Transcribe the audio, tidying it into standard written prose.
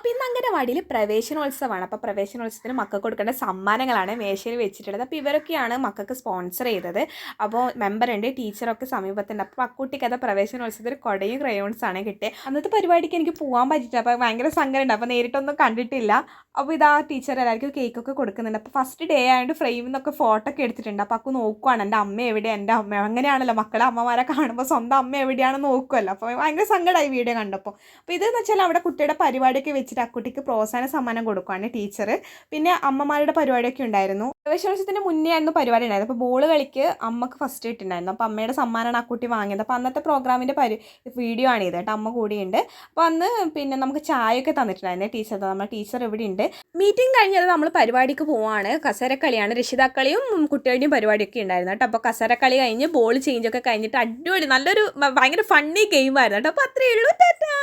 അപ്പോൾ ഇന്ന് അംഗനവാടിയിൽ പ്രവേശനോത്സവമാണ്. അപ്പോൾ പ്രവേശനോത്സവത്തിന് മക്കൾക്ക് കൊടുക്കേണ്ട സമ്മാനങ്ങളാണ് മേശയിൽ വെച്ചിട്ടുള്ളത്. അപ്പോൾ ഇവരൊക്കെയാണ് മക്കൾക്ക് സ്പോൺസർ ചെയ്തത്. അപ്പോൾ മെമ്പറുണ്ട്, ടീച്ചറൊക്കെ സമീപത്തുണ്ട്. അപ്പോൾ അക്കുട്ടിക്ക് അത് പ്രവേശനോത്സവത്തിൽ കുടയും ക്രയോൺസാണ് കിട്ടിയത്. അന്നത്തെ പരിപാടിക്ക് എനിക്ക് പോകാൻ പറ്റിയിട്ടില്ല. അപ്പോൾ ഭയങ്കര സങ്കടമുണ്ട്. അപ്പോൾ നേരിട്ടൊന്നും കണ്ടിട്ടില്ല. അപ്പോൾ ഇതാ ടീച്ചർ എല്ലാവർക്കും കേക്കൊക്കെ കൊടുക്കുന്നുണ്ട്. അപ്പോൾ ഫസ്റ്റ് ഡേ ആയതുകൊണ്ട് ഫ്രെയിമിൽ നിന്നൊക്കെ ഫോട്ടോ ഒക്കെ എടുത്തിട്ടുണ്ട്. അപ്പോൾ അക്കു നോക്കുവാണ് എൻ്റെ അമ്മ എവിടെയാണ്, എൻ്റെ അമ്മ അങ്ങനെയാണല്ലോ മക്കളെ അമ്മമാരെ കാണുമ്പോൾ സ്വന്തം അമ്മ എവിടെയാണെന്ന് നോക്കുമല്ലോ. അപ്പോൾ ഭയങ്കര സങ്കടമായി വീഡിയോ കണ്ടപ്പോൾ. അപ്പോൾ ഇതെന്ന് വെച്ചാൽ അവിടെ കുട്ടിയുടെ പരിപാടിയൊക്കെ വെച്ചിട്ട് ആ കുട്ടിക്ക് പ്രോത്സാഹന സമ്മാനം കൊടുക്കുകയാണ് ടീച്ചർ. പിന്നെ അമ്മമാരുടെ പരിപാടിയൊക്കെ ഉണ്ടായിരുന്നു. പ്രവേശനോത്സവത്തിന് മുന്നേ ആയിരുന്നു പരിപാടി ഉണ്ടായത്. അപ്പോൾ ബോൾ കളിക്ക് അമ്മക്ക് ഫസ്റ്റ് കിട്ടുന്നുണ്ടായിരുന്നു. അപ്പോൾ അമ്മയുടെ സമ്മാനമാണ് ആ കുട്ടി വാങ്ങിയത്. അപ്പോൾ അന്നത്തെ പ്രോഗ്രാമിൻ്റെ വീഡിയോ ആണ് ഇത് കേട്ടോ. അമ്മ കൂടിയുണ്ട്. അപ്പോൾ അന്ന് പിന്നെ നമുക്ക് ചായയൊക്കെ തന്നിട്ടുണ്ടായിരുന്നു ടീച്ചർ. നമ്മുടെ ടീച്ചർ ഇവിടെ ഉണ്ട്. മീറ്റിംഗ് കഴിഞ്ഞത് നമ്മൾ പരിപാടിക്ക് പോവാണ്. കസരക്കളിയാണ്, രക്ഷിതാക്കളിയും കുട്ടികളുടെയും പരിപാടിയൊക്കെ ഉണ്ടായിരുന്നു കേട്ടോ. അപ്പോൾ കസരക്കളി കഴിഞ്ഞ് ബോൾ ചേഞ്ചൊക്കെ കഴിഞ്ഞിട്ട് അടിപൊളി നല്ലൊരു ഭയങ്കര ഫണ്ണി ഗെയിമായിരുന്നു കേട്ടോ. അപ്പോൾ അത്രയേ ഉള്ളൂ. ടാറ്റാ.